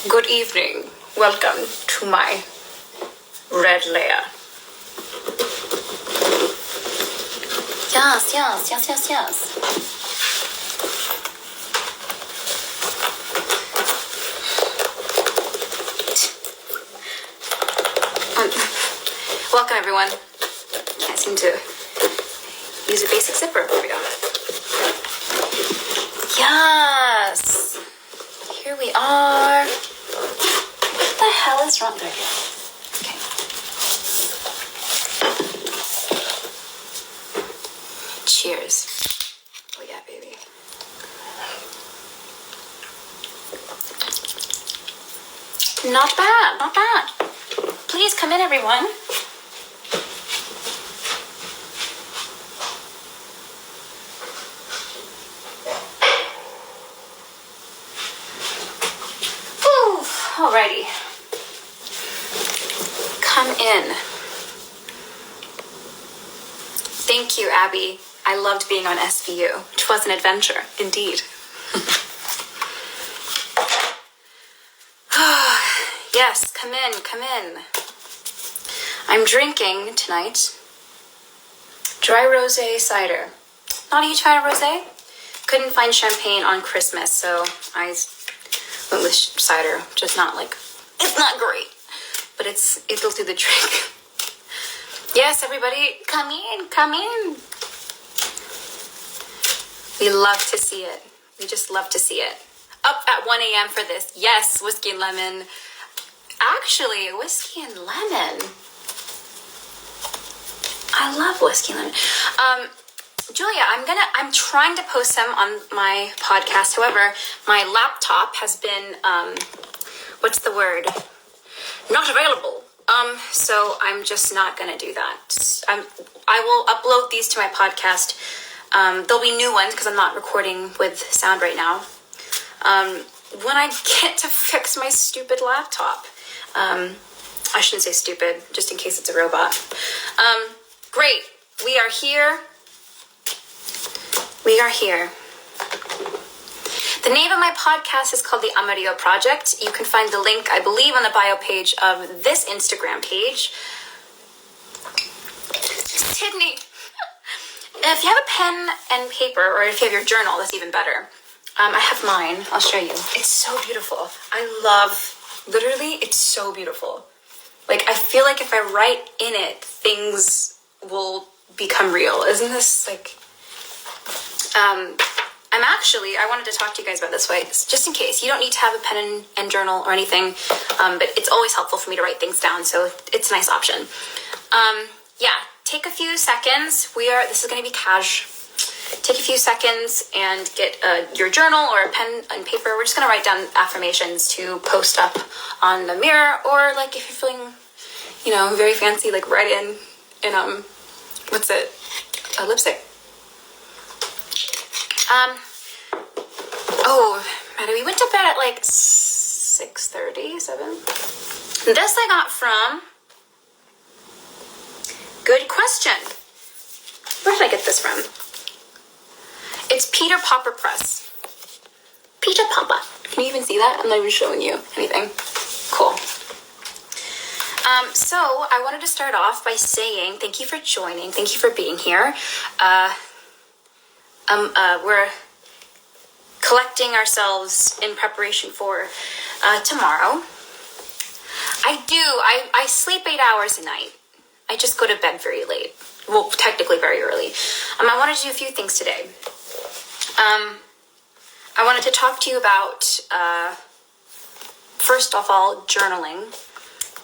Good evening. Welcome to my red layer. Yes. Welcome, everyone. Can't seem to use a basic zipper. There we go. Yes. Here we are. What the hell is wrong? There we go. Okay. Cheers. Oh yeah, baby. Not bad. Please come in, everyone. Alrighty. Come in. Thank you, Abby. I loved being on SVU, which was an adventure, indeed. Yes, come in. I'm drinking tonight dry rosé cider. Not a huge fan of rosé. Couldn't find champagne on Christmas, so I went with cider, just not like, it's not great, but it'll do the trick. Yes, everybody, come in. We love to see it. We just love to see it. Up at 1 a.m. for this. Yes, whiskey and lemon. Actually, whiskey and lemon. I love whiskey and lemon. Julia, I'm trying to post them on my podcast. However, my laptop has been, what's the word? Not available. So I'm just not going to do that. I will upload these to my podcast. There'll be new ones because I'm not recording with sound right now. When I get to fix my stupid laptop. I shouldn't say stupid, just in case it's a robot. Great. We are here. The name of my podcast is called The Amarillo Project. You can find the link, I believe, on the bio page of this Instagram page. Sydney, if you have a pen and paper, or if you have your journal, that's even better. I have mine. I'll show you. It's so beautiful. Literally, it's so beautiful. Like, I feel like if I write in it, things will become real. Isn't this, like... I wanted to talk to you guys about this way, just in case. You don't need to have a pen and journal or anything, but it's always helpful for me to write things down, so it's a nice option. Take a few seconds. This is going to be cash. Take a few seconds and get your journal or a pen and paper. We're just going to write down affirmations to post up on the mirror, or like if you're feeling, very fancy, like write in lipstick. We went to bed at like 6:30, 7. This I got from... Good question. Where did I get this from? It's Peter Popper Press. Peter Popper. Can you even see that? I'm not even showing you anything. Cool. So I wanted to start off by saying thank you for joining. Thank you for being here. We're collecting ourselves in preparation for tomorrow. I sleep 8 hours a night. I just go to bed very late. Well, technically very early. I wanted to do a few things today. I wanted to talk to you about, first of all, journaling.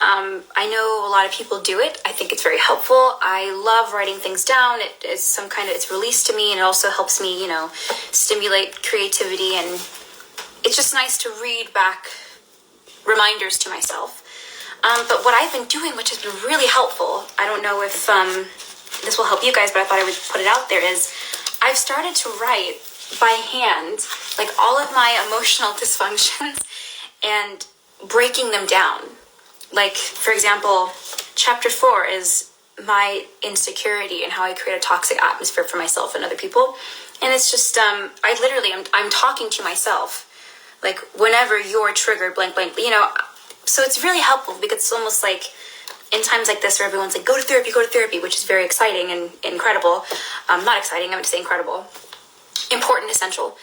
I know a lot of people do it. I think it's very helpful. I love writing things down. It's release to me, and it also helps me, stimulate creativity, and it's just nice to read back reminders to myself. But what I've been doing, which has been really helpful, I don't know if this will help you guys, but I thought I would put it out there, is I've started to write by hand, like all of my emotional dysfunctions and breaking them down. Like, for example, chapter 4 is my insecurity and how I create a toxic atmosphere for myself and other people. And it's just, I'm talking to myself. like whenever you're triggered, blank, blank, you know. So it's really helpful because it's almost like in times like this where everyone's like, go to therapy, which is very exciting and incredible. Not exciting, I would say incredible. Important, essential.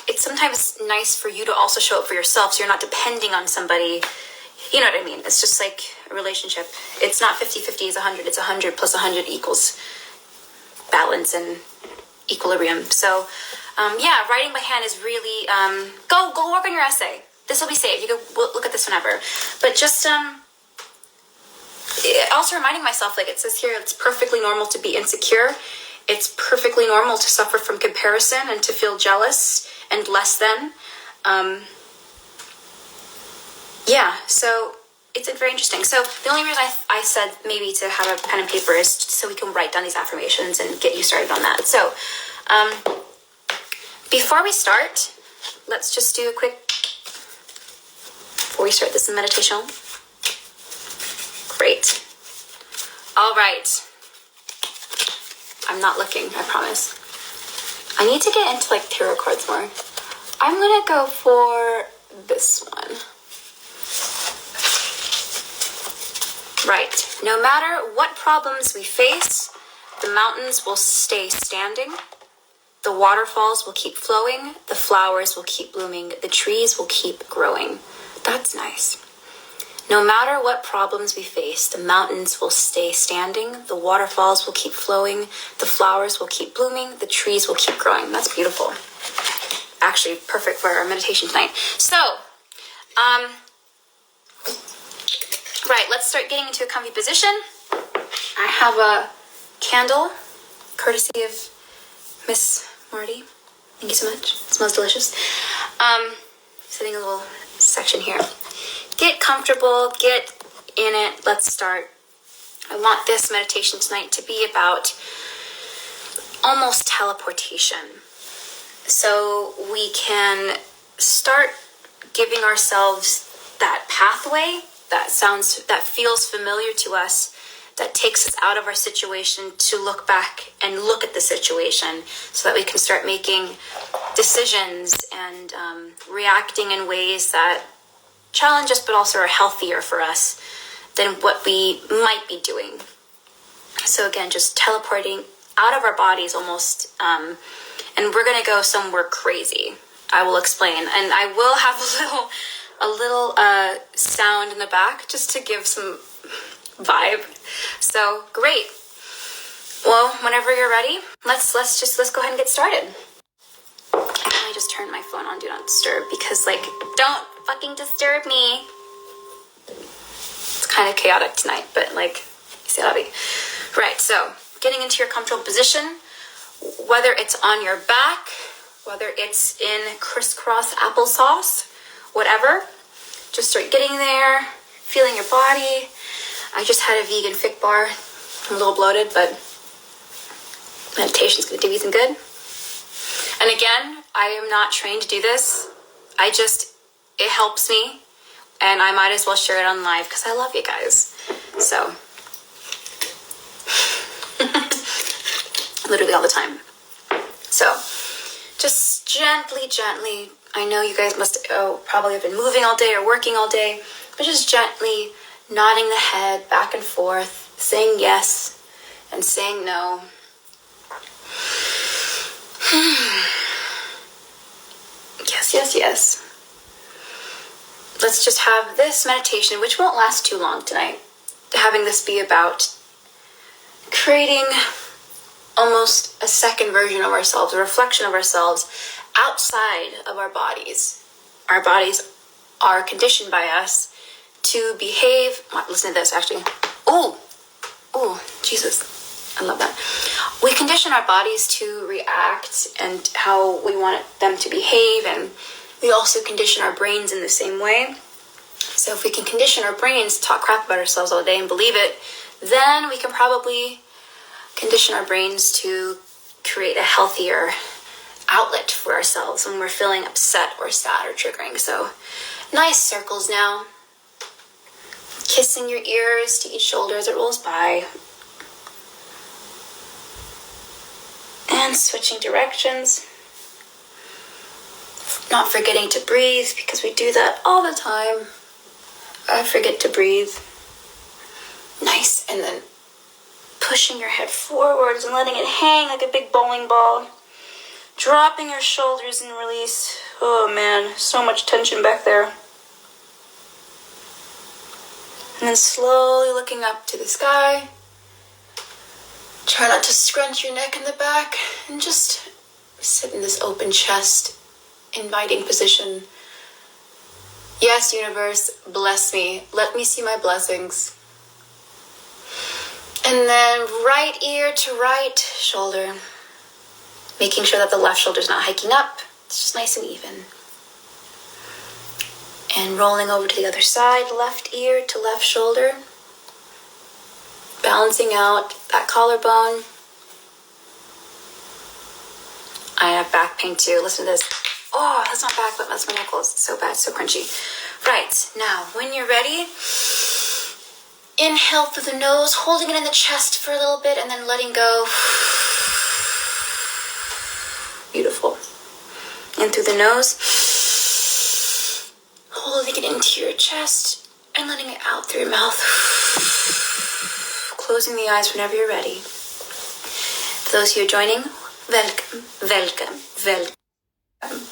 It's sometimes nice for you to also show up for yourself so you're not depending on somebody. You know what I mean? It's just like a relationship. It's not 50-50, it's 100. It's 100 plus 100 equals balance and equilibrium. So, yeah, writing by hand is really, go work on your essay. This will be saved. You can look at this whenever. But just, also reminding myself, like it says here, it's perfectly normal to be insecure. It's perfectly normal to suffer from comparison and to feel jealous and less than. Yeah, so it's very interesting. So the only reason I said maybe to have a pen and paper is so we can write down these affirmations and get you started on that. So before we start, let's just do a quick, before we start this meditation. Great. All right. I'm not looking, I promise. I need to get into like tarot cards more. I'm gonna go for this one. Right. No matter what problems we face, the mountains will stay standing. The waterfalls will keep flowing. The flowers will keep blooming. The trees will keep growing. That's nice. No matter what problems we face, the mountains will stay standing. The waterfalls will keep flowing. The flowers will keep blooming. The trees will keep growing. That's beautiful. Actually, perfect for our meditation tonight. So, right, let's start getting into a comfy position. I have a candle, courtesy of Miss Marty. Thank you so much. It smells delicious. Setting a little section here. Get comfortable, get in it. Let's start. I want this meditation tonight to be about almost teleportation. So we can start giving ourselves that pathway that feels familiar to us, that takes us out of our situation to look back and look at the situation so that we can start making decisions and reacting in ways that challenge us but also are healthier for us than what we might be doing. So again, just teleporting out of our bodies almost, and we're gonna go somewhere crazy. I will explain, and I will have a little sound in the back just to give some vibe. So great. Well, whenever you're ready, let's go ahead and get started. I just turned my phone on Do Not Disturb because, like, don't fucking disturb me. It's kind of chaotic tonight, but like, c'est la vie. Right, so getting into your comfortable position, whether it's on your back, whether it's in crisscross applesauce, whatever, just start getting there, feeling your body. I just had a vegan fig bar. I'm a little bloated, but meditation's gonna do me some good. And again, I am not trained to do this. It helps me, and I might as well share it on live because I love you guys. So, literally all the time. So, just gently, I know you guys must probably have been moving all day or working all day, but just gently nodding the head back and forth, saying yes and saying no. Yes. Let's just have this meditation, which won't last too long tonight, having this be about creating almost a second version of ourselves, a reflection of ourselves outside of our bodies. Our bodies are conditioned by us to behave. Listen to this, actually. Oh, Jesus. I love that. We condition our bodies to react and how we want them to behave, and we also condition our brains in the same way. So if we can condition our brains to talk crap about ourselves all day and believe it, then we can probably condition our brains to create a healthier outlet for ourselves when we're feeling upset or sad or triggering. So nice circles now. Kissing your ears to each shoulder as it rolls by. And switching directions. Not forgetting to breathe, because we do that all the time. I forget to breathe. Nice. And then pushing your head forwards and letting it hang like a big bowling ball. Dropping your shoulders and release. Oh man, so much tension back there. And then slowly looking up to the sky. Try not to scrunch your neck in the back and just sit in this open chest, inviting position. Yes, universe, bless me. Let me see my blessings. And then right ear to right shoulder. Making sure that the left shoulder's not hiking up. It's just nice and even. And rolling over to the other side, left ear to left shoulder. Balancing out that collarbone. I have back pain too. Listen to this. Oh, that's not back, but that's my knuckles. It's so bad, so crunchy. Right, now, when you're ready, inhale through the nose, holding it in the chest for a little bit, and then letting go. Beautiful. In through the nose, holding it into your chest, and letting it out through your mouth. Closing the eyes whenever you're ready. For those who are joining, welcome, welcome, welcome.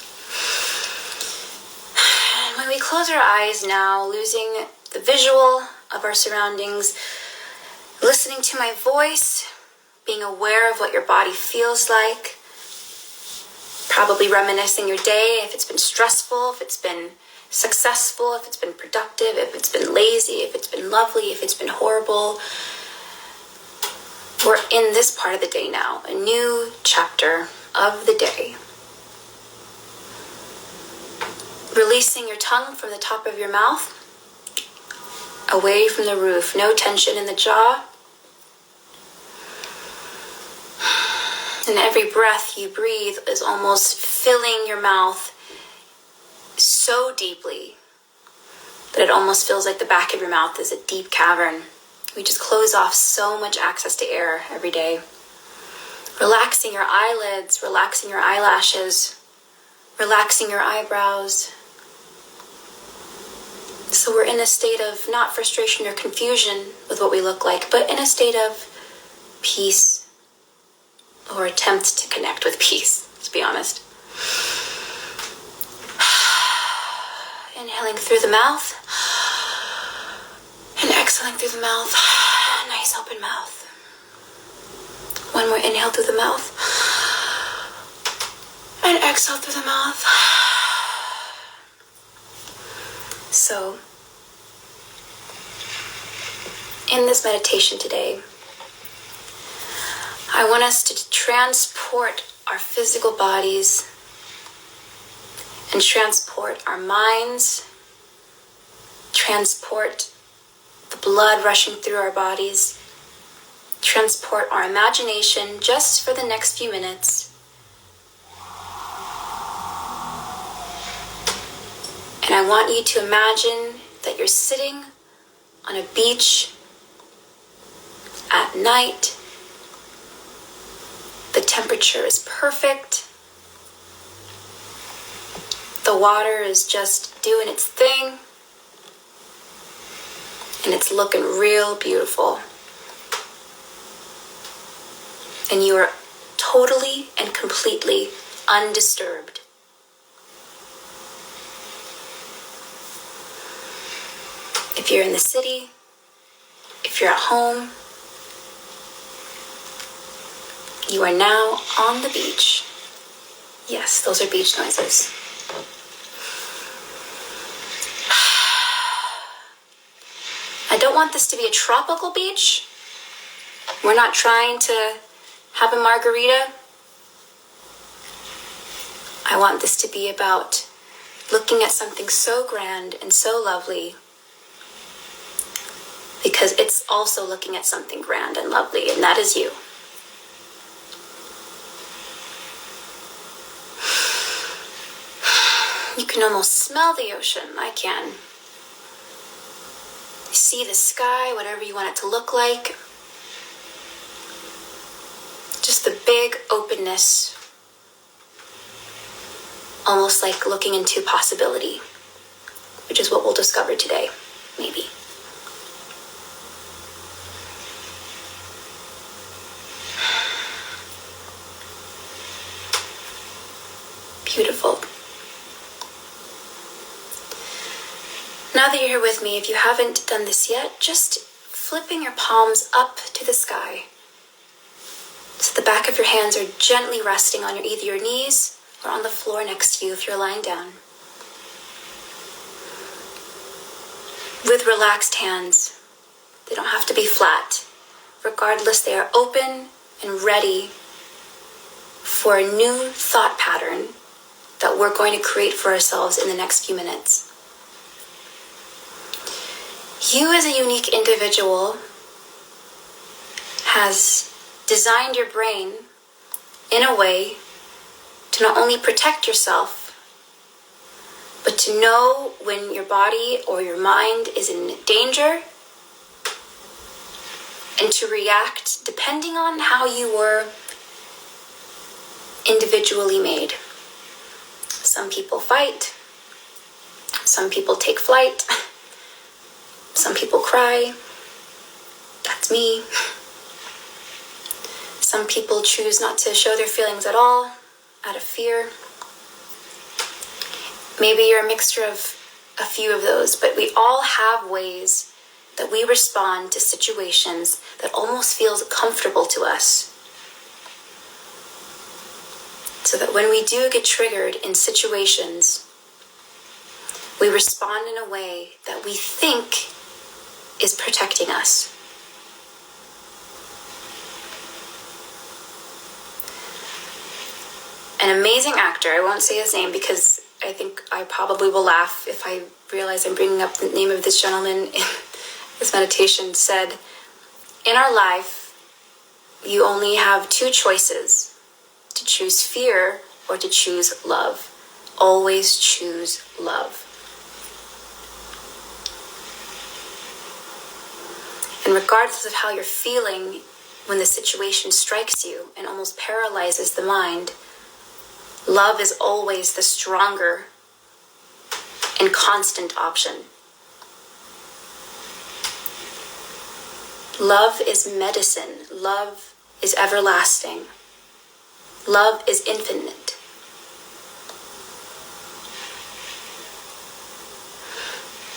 When we close our eyes now, losing the visual of our surroundings, listening to my voice, being aware of what your body feels like, probably reminiscing your day, if it's been stressful, if it's been successful, if it's been productive, if it's been lazy, if it's been lovely, if it's been horrible. We're in this part of the day now, a new chapter of the day. Releasing your tongue from the top of your mouth, away from the roof, no tension in the jaw. And every breath you breathe is almost filling your mouth so deeply that it almost feels like the back of your mouth is a deep cavern. We just close off so much access to air every day. Relaxing your eyelids, relaxing your eyelashes, relaxing your eyebrows. So we're in a state of not frustration or confusion with what we look like, but in a state of peace, or attempt to connect with peace, let's be honest. Inhaling through the mouth and exhaling through the mouth. Nice open mouth. One more inhale through the mouth and exhale through the mouth. So, in this meditation today, I want us to transport our physical bodies and transport our minds, transport the blood rushing through our bodies, transport our imagination just for the next few minutes. And I want you to imagine that you're sitting on a beach at night. The temperature is perfect. The water is just doing its thing. And it's looking real beautiful. And you are totally and completely undisturbed. If you're in the city, if you're at home, you are now on the beach. Yes, those are beach noises. I don't want this to be a tropical beach. We're not trying to have a margarita. I want this to be about looking at something so grand and so lovely, because it's also looking at something grand and lovely, and that is you. You can almost smell the ocean. I can. See the sky, whatever you want it to look like. Just the big openness almost like looking into possibility, which is what we'll discover today, maybe. Beautiful. Now that you're here with me, if you haven't done this yet, just flipping your palms up to the sky. So the back of your hands are gently resting on either your knees or on the floor next to you if you're lying down. With relaxed hands, they don't have to be flat. Regardless, they are open and ready for a new thought pattern that we're going to create for ourselves in the next few minutes. You as a unique individual has designed your brain in a way to not only protect yourself, but to know when your body or your mind is in danger and to react depending on how you were individually made. Some people fight, some people take flight, some people cry. That's me. Some people choose not to show their feelings at all, out of fear. Maybe you're a mixture of a few of those, but we all have ways that we respond to situations that almost feels comfortable to us. So that when we do get triggered in situations, we respond in a way that we think is protecting us. An amazing actor, I won't say his name because I think I probably will laugh if I realize I'm bringing up the name of this gentleman in this meditation, said, in our life, you only have two choices, to choose fear or to choose love. Always choose love. And regardless of how you're feeling when the situation strikes you and almost paralyzes the mind, love is always the stronger and constant option. Love is medicine. Love is everlasting. Love is infinite.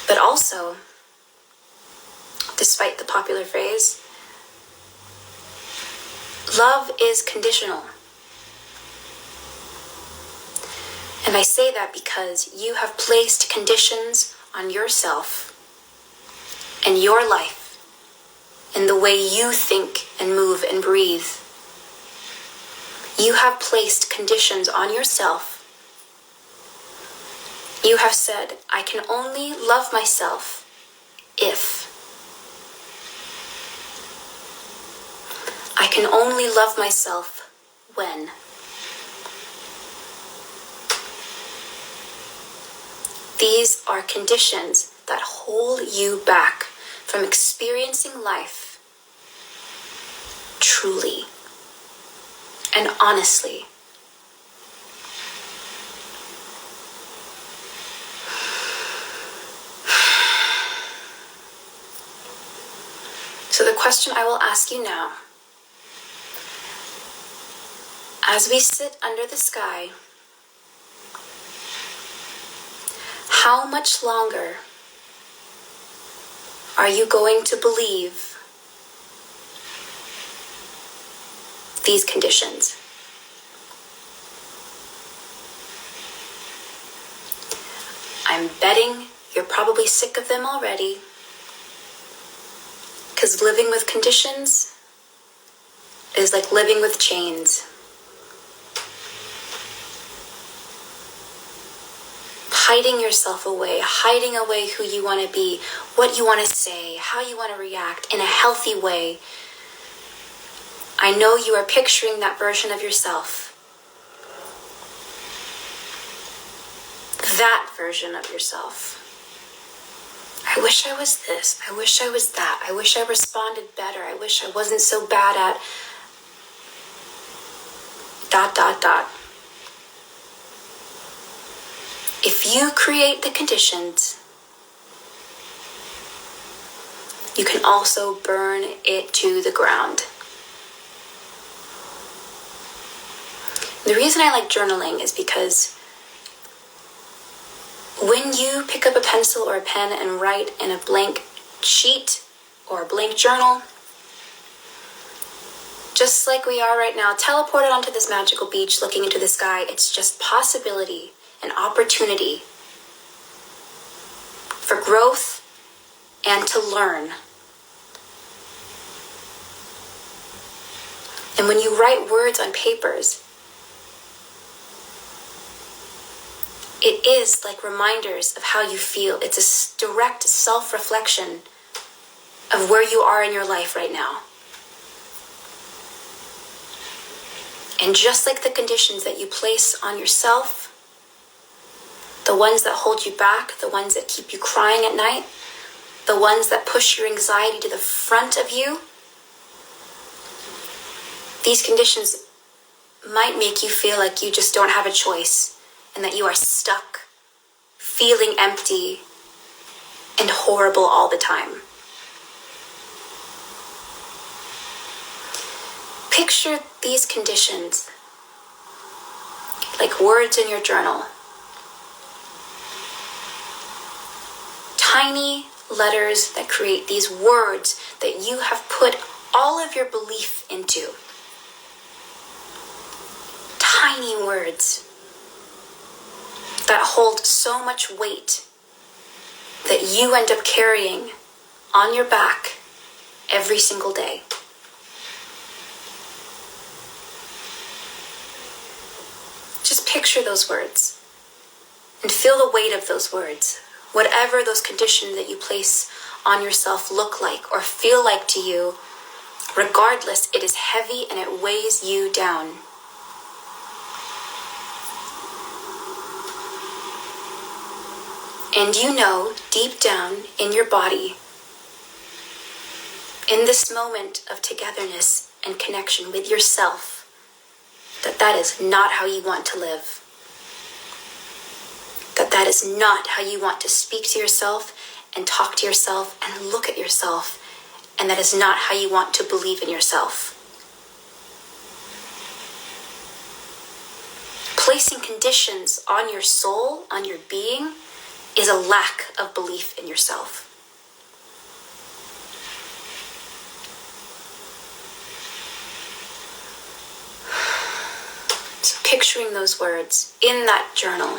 But also, despite the popular phrase, love is conditional. And I say that because you have placed conditions on yourself and your life and the way you think and move and breathe. You have placed conditions on yourself. You have said, I can only love myself if. I can only love myself when. These are conditions that hold you back from experiencing life truly and honestly. So the question I will ask you now, as we sit under the sky, how much longer are you going to believe these conditions? I'm betting you're probably sick of them already, because living with conditions is like living with chains. Hiding yourself away, hiding away who you want to be, what you want to say, how you want to react in a healthy way. I know you are picturing that version of yourself. That version of yourself. I wish I was this. I wish I was that. I wish I responded better. I wish I wasn't so bad at ... If you create the conditions, you can also burn it to the ground. The reason I like journaling is because when you pick up a pencil or a pen and write in a blank sheet or a blank journal, just like we are right now, teleported onto this magical beach looking into the sky, it's just possibility and opportunity for growth and to learn. And when you write words on papers, it is like reminders of how you feel. It's a direct self-reflection of where you are in your life right now. And just like the conditions that you place on yourself, the ones that hold you back, the ones that keep you crying at night, the ones that push your anxiety to the front of you, these conditions might make you feel like you just don't have a choice and that you are stuck, feeling empty and horrible all the time. Picture these conditions like words in your journal. Tiny letters that create these words that you have put all of your belief into. Tiny words that hold so much weight that you end up carrying on your back every single day. Just picture those words and feel the weight of those words. Whatever those conditions that you place on yourself look like or feel like to you, regardless, it is heavy and it weighs you down. And you know, deep down in your body, in this moment of togetherness and connection with yourself, that is not how you want to live. That is not how you want to speak to yourself and talk to yourself and look at yourself. And that is not how you want to believe in yourself. Placing conditions on your soul, on your being, is a lack of belief in yourself. So picturing those words in that journal.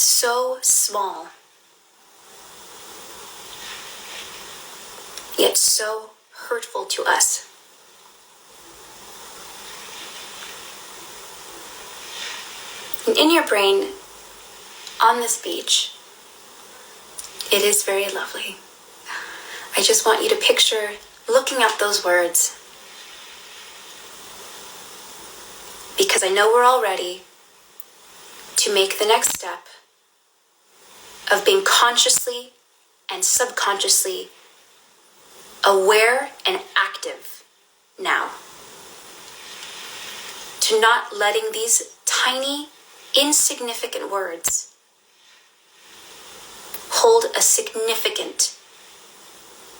So small, yet so hurtful to us. And in your brain, on this beach, it is very lovely. I just want you to picture looking at those words, because I know we're all ready to make the next step of being consciously and subconsciously aware and active now. To not letting these tiny, insignificant words hold a significant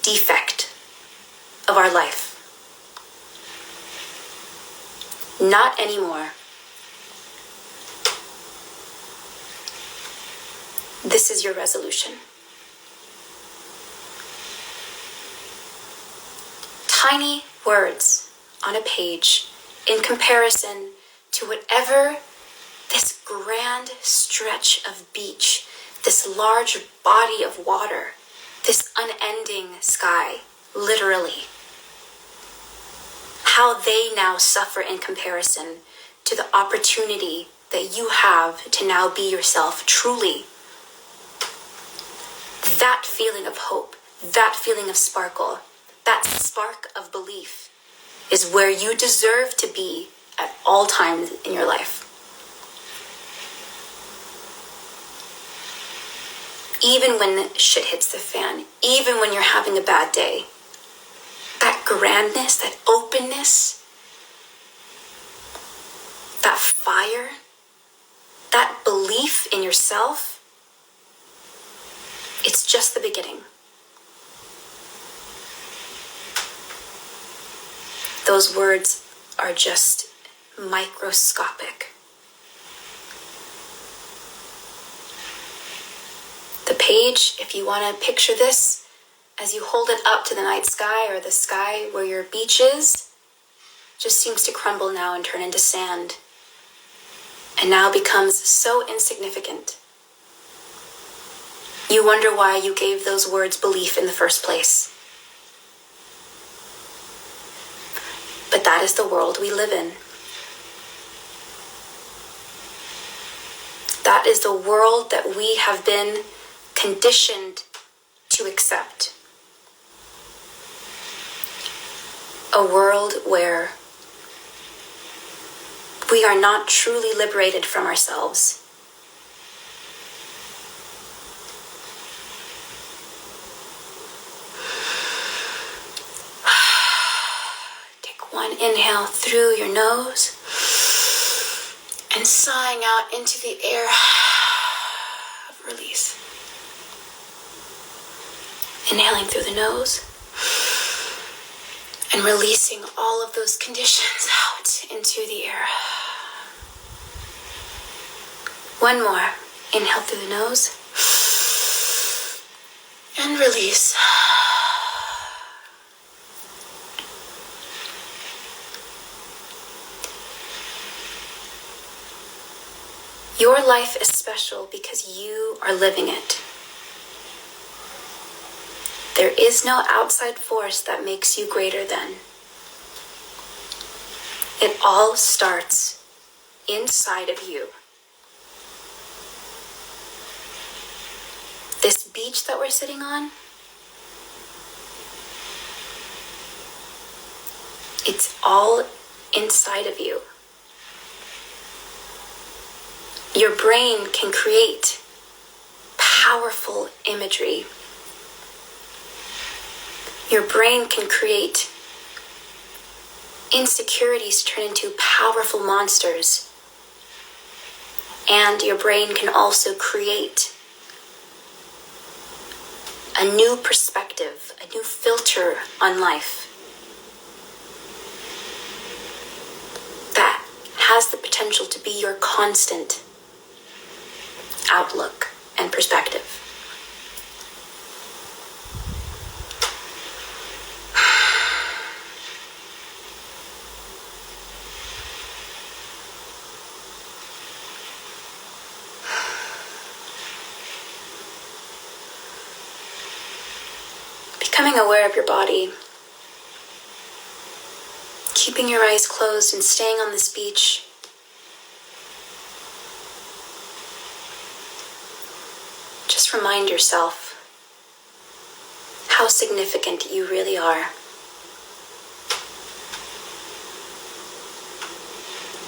defect of our life. Not anymore. This is your resolution. Tiny words on a page in comparison to whatever this grand stretch of beach, this large body of water, this unending sky, literally, how they now suffer in comparison to the opportunity that you have to now be yourself truly. That feeling of hope, that feeling of sparkle, that spark of belief is where you deserve to be at all times in your life. Even when shit hits the fan, even when you're having a bad day, that grandness, that openness, that fire, that belief in yourself, it's just the beginning. Those words are just microscopic. The page, if you want to picture this, as you hold it up to the night sky or the sky where your beach is, just seems to crumble now and turn into sand, and now becomes so insignificant. You wonder why you gave those words belief in the first place. But that is the world we live in. That is the world that we have been conditioned to accept. A world where we are not truly liberated from ourselves. Take one inhale through your nose and sighing out into the air of release. Inhaling through the nose and releasing all of those conditions out into the air. One more. Inhale through the nose and release. Your life is special because you are living it. There is no outside force that makes you greater than. It all starts inside of you. This beach that we're sitting on, it's all inside of you. Your brain can create powerful imagery. Your brain can create insecurities turn into powerful monsters. And your brain can also create a new perspective, a new filter on life that has the potential to be your constant outlook and perspective. Becoming aware of your body, keeping your eyes closed and staying on this beach. Just remind yourself how significant you really are.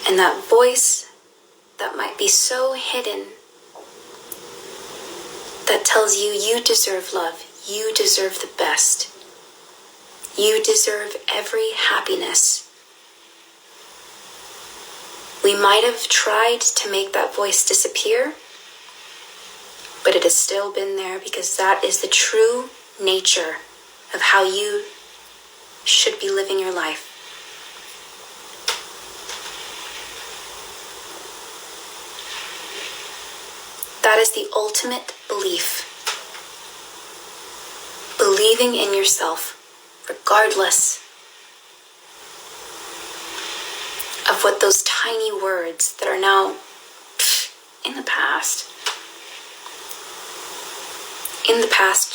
And that voice that might be so hidden that tells you you deserve love, you deserve the best, you deserve every happiness. We might have tried to make that voice disappear, but it has still been there because that is the true nature of how you should be living your life. That is the ultimate belief. Believing in yourself, regardless of what those tiny words that are now in the past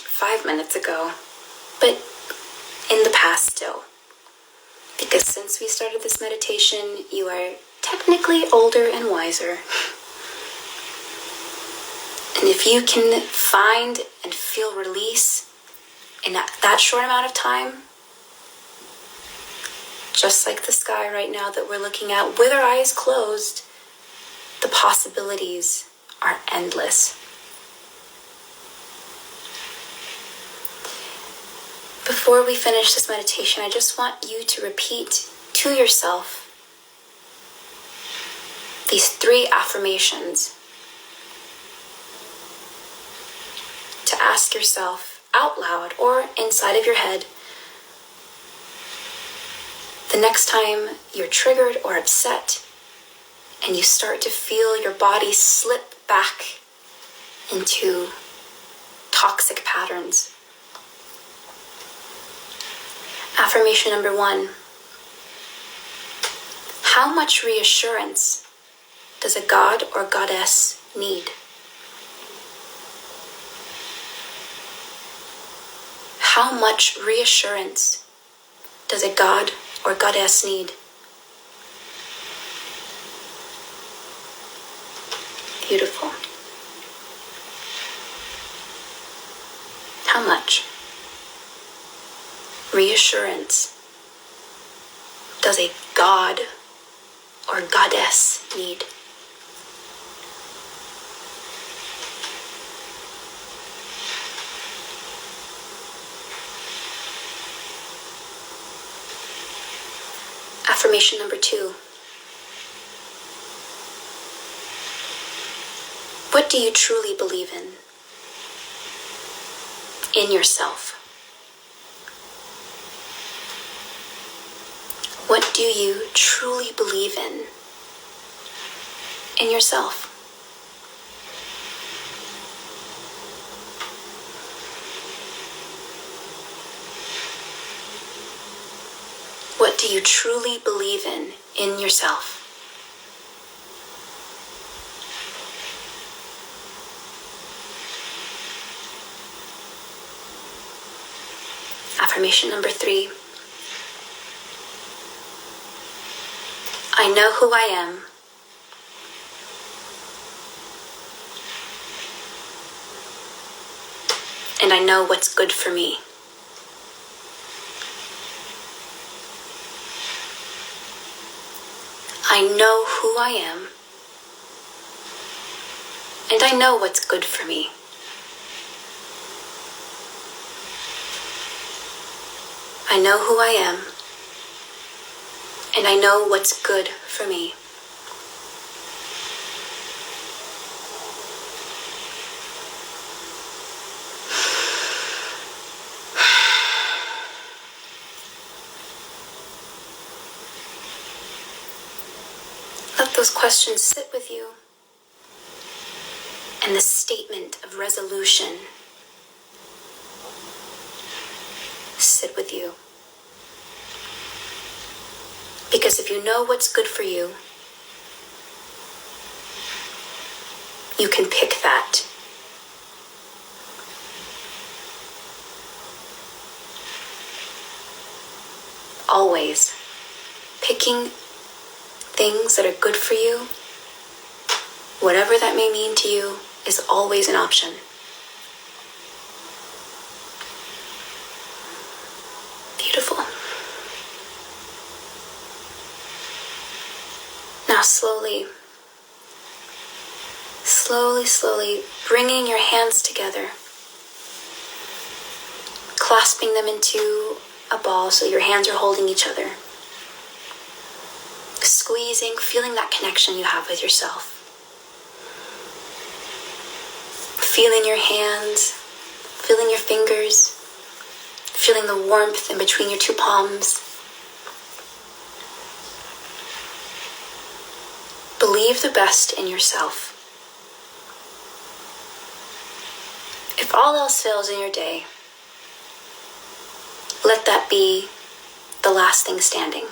5 minutes ago, but in the past still. Because since we started this meditation, you are technically older and wiser. And if you can find and feel release in that short amount of time, just like the sky right now that we're looking at with our eyes closed, the possibilities are endless. Before we finish this meditation, I just want you to repeat to yourself these 3 affirmations to ask yourself out loud or inside of your head the next time you're triggered or upset and you start to feel your body slip back into toxic patterns. Affirmation number 1. How much reassurance does a god or goddess need? How much reassurance does a god or goddess need? Beautiful. How much reassurance does a god or goddess need? Affirmation number 2. What do you truly believe in yourself? What do you truly believe in yourself? What do you truly believe in yourself? Affirmation number 3. I know who I am. And I know what's good for me. I know who I am. And I know what's good for me. I know who I am. And I know what's good for me. Let those questions sit with you, and the statement of resolution sit with you. Because if you know what's good for you, you can pick that. Always picking things that are good for you, whatever that may mean to you, is always an option. Beautiful. Now slowly bringing your hands together, clasping them into a ball so your hands are holding each other. Squeezing, feeling that connection you have with yourself. Feeling your hands, feeling your fingers, feeling the warmth in between your 2 palms. Believe the best in yourself. If all else fails in your day, let that be the last thing standing.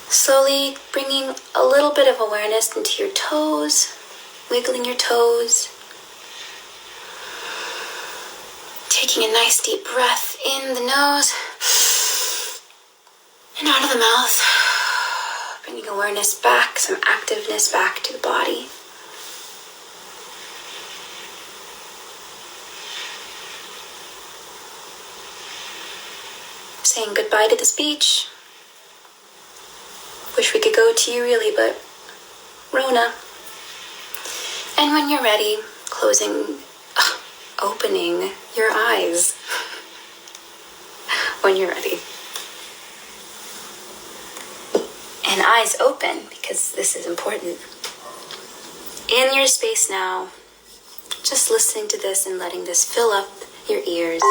Slowly bringing a little bit of awareness into your toes, wiggling your toes. Taking a nice deep breath in the nose and out of the mouth. Bringing awareness back, some activeness back to the body. Saying goodbye to this beach. Wish we could go to you really, but Rona. And when you're ready, opening your eyes. When you're ready. and eyes open, because this is important. In your space now, just listening to this and letting this fill up your ears.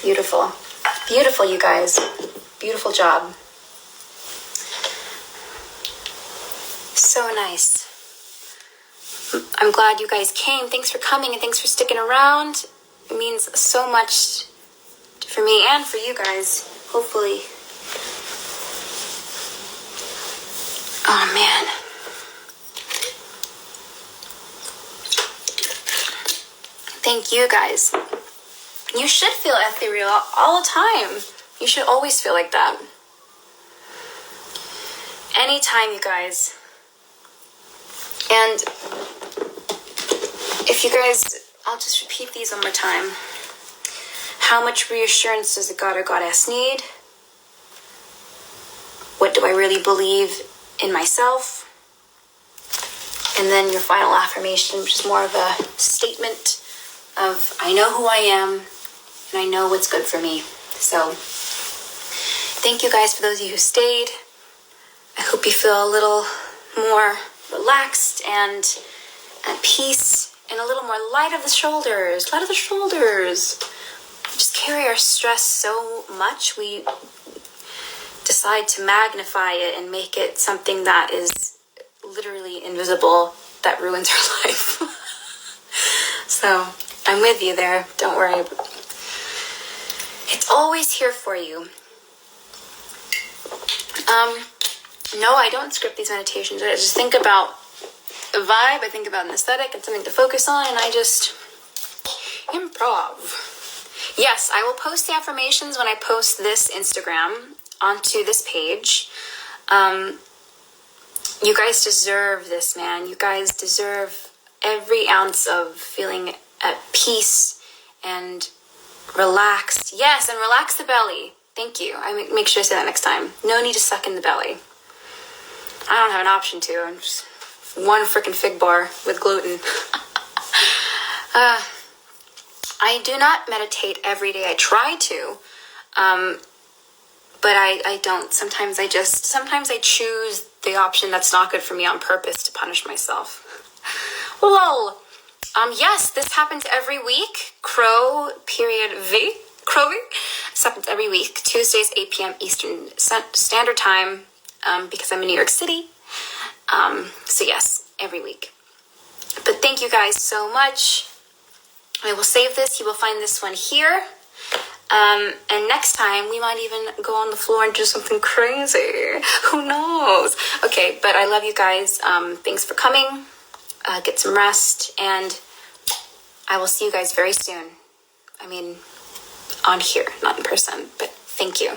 Beautiful. Beautiful, you guys. Beautiful job. So nice. I'm glad you guys came. Thanks for coming and thanks for sticking around. It means so much for me and for you guys. Hopefully. Oh, man. Thank you, guys. You should feel ethereal all the time. You should always feel like that. Anytime, you guys. And if you guys, I'll just repeat these one more time. How much reassurance does a god or goddess need? What do I really believe in myself? And then your final affirmation, which is more of a statement of I know who I am and I know what's good for me. So thank you guys for those of you who stayed. I hope you feel a little more relaxed and at peace and a little more light of the shoulders. Light of the shoulders. We just carry our stress so much. We decide to magnify it and make it something that is literally invisible, that ruins our life. So I'm with you there. Don't worry. It's always here for you. No, I don't script these meditations. I just think about a vibe. I think about an aesthetic and something to focus on, and I just improv. Yes, I will post the affirmations when I post this Instagram onto this page. You guys deserve this, man. You guys deserve every ounce of feeling at peace and relaxed. Yes, and relax the belly. Thank you. I make sure to say that next time. No need to suck in the belly. I don't have an option to. I'm just one freaking fig bar with gluten. I do not meditate every day. I try to. But I don't. Sometimes I choose the option that's not good for me on purpose to punish myself. Lol. Yes, this happens every week. Crow V. This happens every week. Tuesdays, 8 p.m. Eastern Standard Time, because I'm in New York City. So yes, every week. But thank you guys so much. I will save this. You will find this one here. And next time, we might even go on the floor and do something crazy. Who knows? Okay, but I love you guys. Thanks for coming. Get some rest. And I will see you guys very soon. I mean, on here, not in person. But thank you.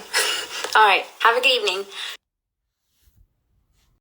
All right. Have a good evening.